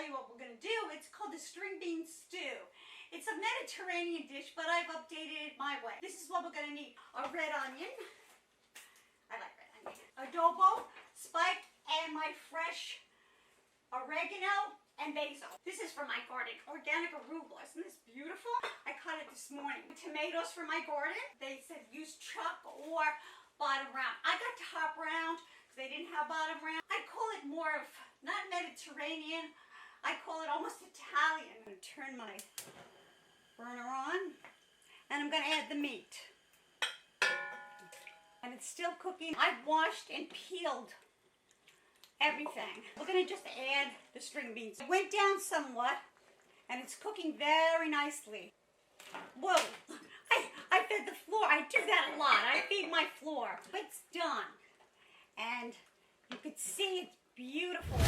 tell you what we're going to do. It's called the string bean stew. It's a Mediterranean dish, but I've updated it my way. This is what we're going to need. A red onion. I like red onion. Adobo, spike, and my fresh oregano and basil. This is from my garden. Organic arugula. Isn't this beautiful? I cut it this morning. Tomatoes from my garden. They said use chuck or bottom round. I got top round because they didn't have bottom round. I call it more of, not Mediterranean, I call it almost Italian. I'm going to turn my burner on and I'm going to add the meat. And it's still cooking. I've washed and peeled everything. We're going to just add the string beans. It went down somewhat and it's cooking very nicely. Whoa, I fed the floor. I do that a lot. I feed my floor. It's done. And you could see it's beautiful.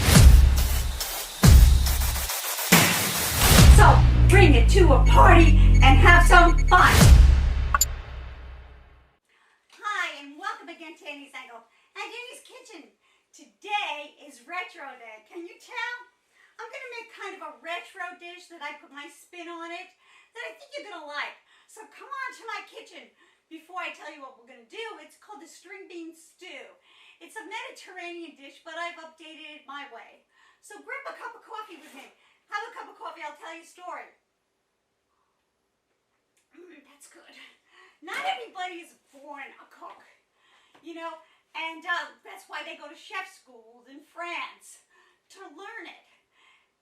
So bring it to a party and have some fun. Hi, and welcome again to Annie's Angle and Annie's Kitchen. Today is Retro Day. Can you tell? I'm going to make kind of a retro dish that I put my spin on it that I think you're going to like. So come on to my kitchen. Before I tell you what we're going to do, it's called the string bean stew. It's a Mediterranean dish, but I've updated it my way. So grab a cup of coffee with me. Have a cup of coffee, I'll tell you a story. That's good. Not everybody is born a cook, you know, and that's why they go to chef schools in France to learn it.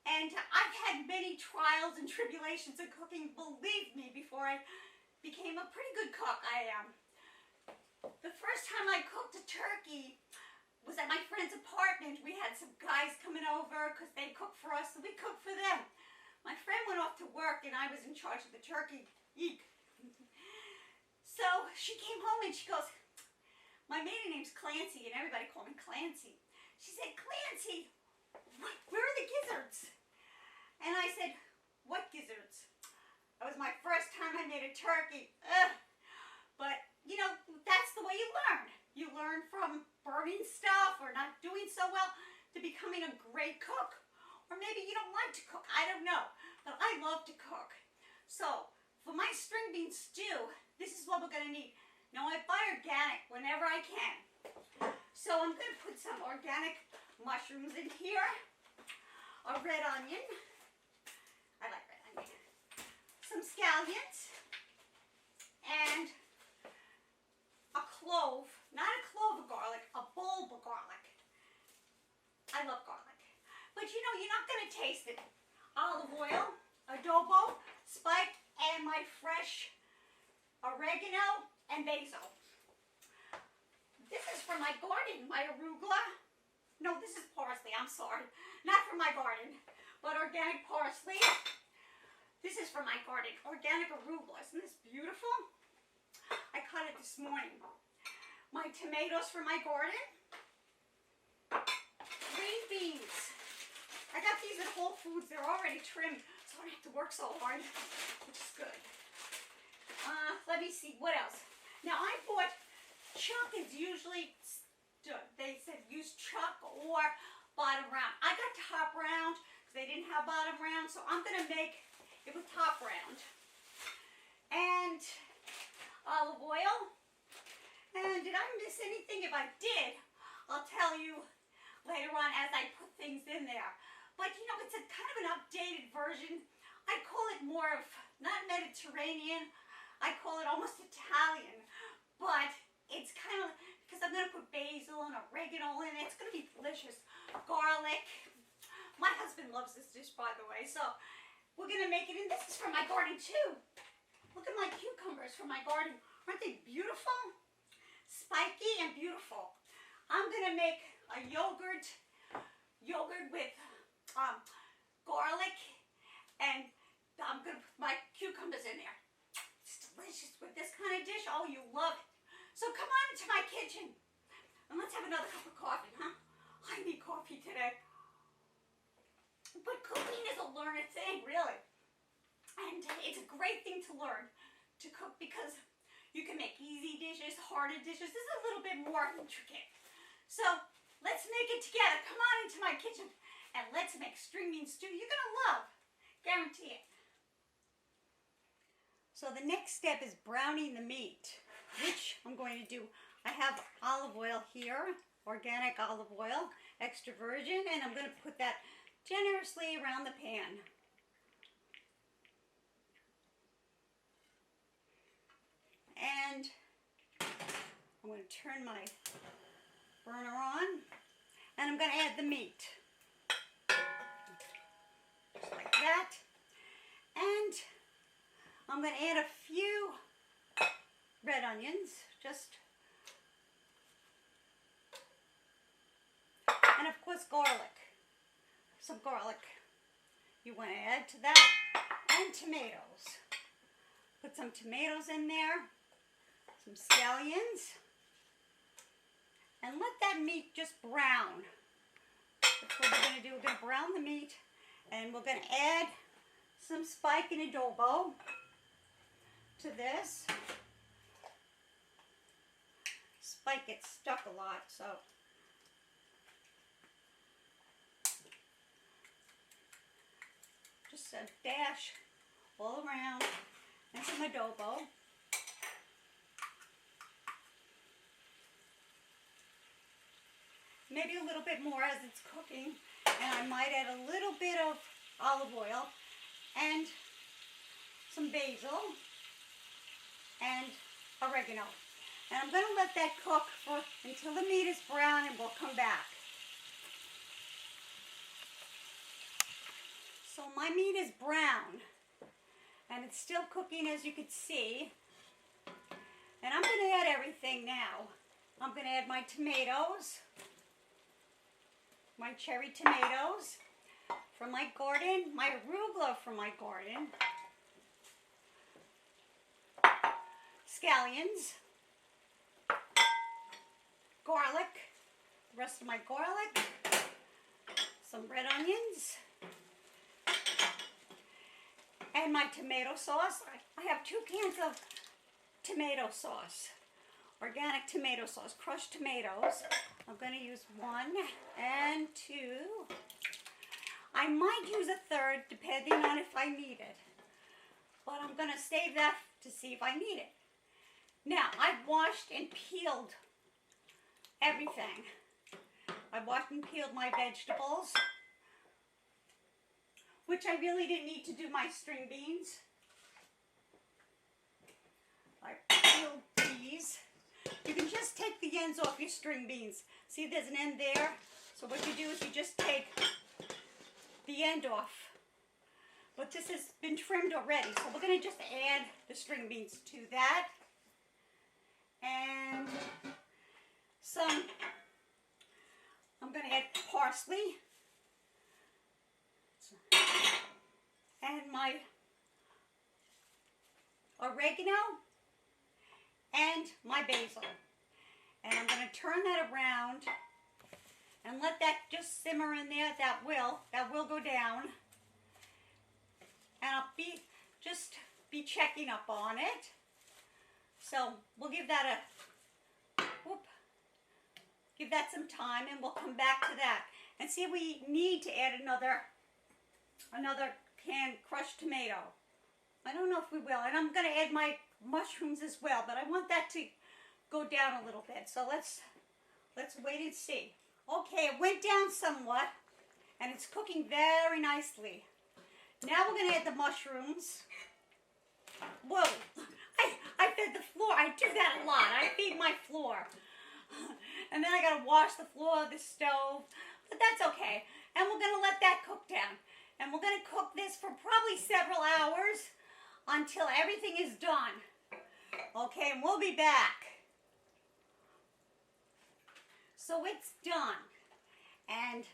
And I've had many trials and tribulations in cooking, believe me, before I became a pretty good cook. The first time I cooked a turkey was at my friend's apartment. We had some guys coming over because they cooked for us, so we cooked for them. My friend went off to work and I was in charge of the turkey. Eek. So she came home and she goes, my maiden name's Clancy and everybody called me Clancy. She said, Clancy, where are the gizzards? And I said, what gizzards? That was my first time I made a turkey. Ugh. But, you know, that's the way you learn. You learn from burning stuff or not doing so well to becoming a great cook. Or maybe you don't like to cook. I don't know. But I love to cook. So, for my string bean stew, this is what we're going to need. Now, I buy organic whenever I can. So, I'm going to put some organic mushrooms in here. A red onion. I like red onion. Some scallions. And a clove. Not a clove of garlic, a bulb of garlic. I love garlic. But you know, you're not going to taste it. Olive oil, adobo, spike, and my fresh oregano and basil. This is from my garden, my arugula. No, this is parsley, I'm sorry. Not from my garden, but organic parsley. This is from my garden, organic arugula. Isn't this beautiful? I cut it this morning. My tomatoes from my garden. Green beans. I got these at Whole Foods. They're already trimmed, so I don't have to work so hard, which is good. Let me see, what else? Now, I bought chuck is usually, they said use chuck or bottom round. I got top round because they didn't have bottom round, so I'm going to make it with top round. And olive oil. And did I miss anything? If I did, I'll tell you later on as I put things in there. But you know, it's a kind of an updated version. I call it more of, not Mediterranean, I call it almost Italian. But it's kind of, because I'm going to put basil and oregano in it. It's going to be delicious. Garlic. My husband loves this dish, by the way. So we're going to make it, and this is from my garden too. Look at my cucumbers from my garden. Aren't they beautiful? Spiky and beautiful. I'm going to make a yogurt with garlic, and I'm going to put my cucumbers in there. It's delicious with this kind of dish. Oh, you love it. So come on into my kitchen, and let's have another cup of coffee, huh? I need coffee today. But cooking is a learned thing, really. And it's a great thing to learn to cook because you can make easy dishes, harder dishes. This is a little bit more intricate. So let's make it together. Come on into my kitchen and let's make string bean stew you're gonna love. Guarantee it. So the next step is browning the meat, which I'm going to do. I have olive oil here, organic olive oil, extra virgin, and I'm going to put that generously around the pan. And I'm going to turn my burner on, and I'm going to add the meat. Just like that. And I'm going to add a few red onions, and of course garlic. Some garlic you want to add to that, and tomatoes. Put some tomatoes in there, some scallions, and let that meat just brown. That's what we're going to do. We're going to brown the meat, and we're going to add some spike and adobo to this. Spike gets stuck a lot, so just a dash all around, and some adobo. Maybe a little bit more as it's cooking, and I might add a little bit of olive oil and some basil and oregano. And I'm going to let that cook until the meat is brown, and we'll come back. So my meat is brown, and it's still cooking, as you can see. And I'm going to add everything now. I'm going to add my tomatoes, my cherry tomatoes from my garden, my arugula from my garden, scallions, garlic, the rest of my garlic, some red onions, and my tomato sauce. I have 2 cans of tomato sauce, organic tomato sauce, crushed tomatoes. I'm going to use 1 and 2. I might use a 3rd depending on if I need it, but I'm going to save that to see if I need it. Now, I've washed and peeled everything. I washed and peeled my vegetables, which I really didn't need to do my string beans. I peeled these. You can just take the ends off your string beans. See, there's an end there. So what you do is you just take the end off. But this has been trimmed already, so we're going to just add the string beans to that. And I'm going to add parsley and my oregano and my basil. And I'm going to turn that around and let that just simmer in there. That will go down. And I'll just be checking up on it. So we'll give that give that some time, and we'll come back to that and see if we need to add another canned crushed tomato. I don't know if we will, and I'm going to add my mushrooms as well, but I want that to go down a little bit. So let's wait and see. Okay, it went down somewhat, and it's cooking very nicely. Now we're going to add the mushrooms. Whoa, I fed the floor. I do that a lot. I feed my floor. And then I got to wash the floor of the stove, but that's okay. And we're going to let that cook down. And we're going to cook this for probably several hours until everything is done. Okay, and we'll be back. So it's done. And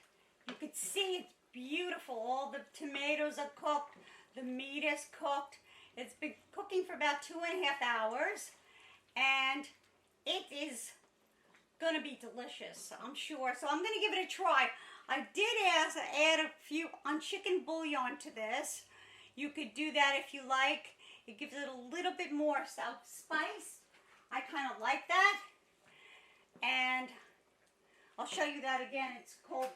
you could see it's beautiful. All the tomatoes are cooked. The meat is cooked. It's been cooking for about 2.5 hours. And it is going to be delicious, I'm sure. So I'm going to give it a try. I did add a few chicken bouillon to this. You could do that if you like. It gives it a little bit more spice. I kind of like that. And I'll show you that again. It's called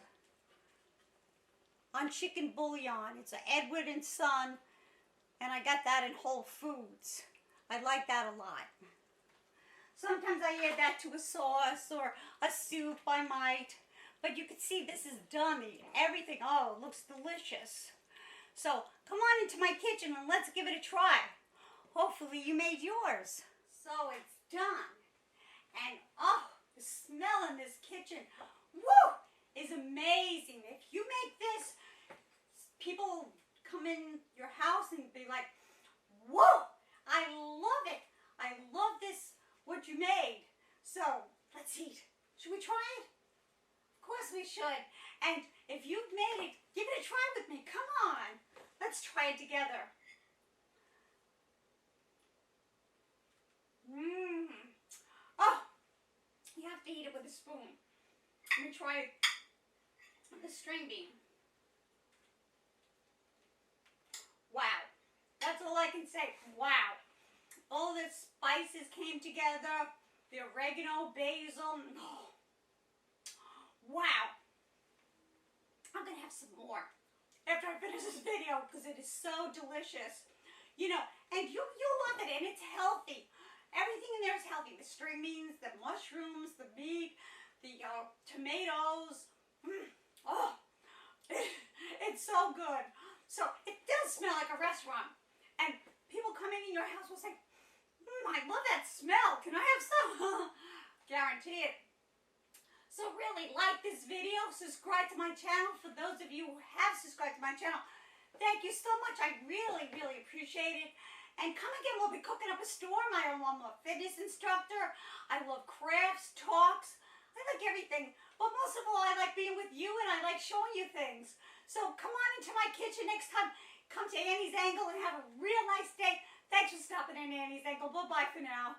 on chicken bouillon. It's a Edward and Son, and I got that in Whole Foods. I like that a lot. Sometimes I add that to a sauce or a soup, I might. But you can see this is done. Everything, oh, it looks delicious. So come on into my kitchen and let's give it a try. Hopefully you made yours. So it's done. And oh, the smell in this kitchen, woo, is amazing. If you make this, people come in your house and be like, whoa, I love it. I love this, what you made. So let's eat. Should we try it? Of course we should. And if you've made it, give it a try with me. Come on. Let's try it together. Oh, you have to eat it with a spoon. Let me try it with the string bean. Wow. That's all I can say. Wow. All the spices came together. The oregano, basil. Oh. Wow. I'm going to have some more after I finish this video because it is so delicious. You know, and you'll love it, and it's healthy. Everything in there is healthy. The string beans, the mushrooms, the meat, the tomatoes. Oh, it's so good. So it does smell like a restaurant. And people coming in your house will say, I love that smell. Can I have some? Guarantee it. So really like this video, subscribe to my channel. For those of you who have subscribed to my channel, thank you so much. I really, really appreciate it. And come again, we'll be cooking up a storm. I'm a fitness instructor. I love crafts, talks. I like everything. But most of all, I like being with you and I like showing you things. So come on into my kitchen next time. Come to Annie's Angle and have a real nice day. Thanks for stopping in Annie's Angle. Bye-bye for now.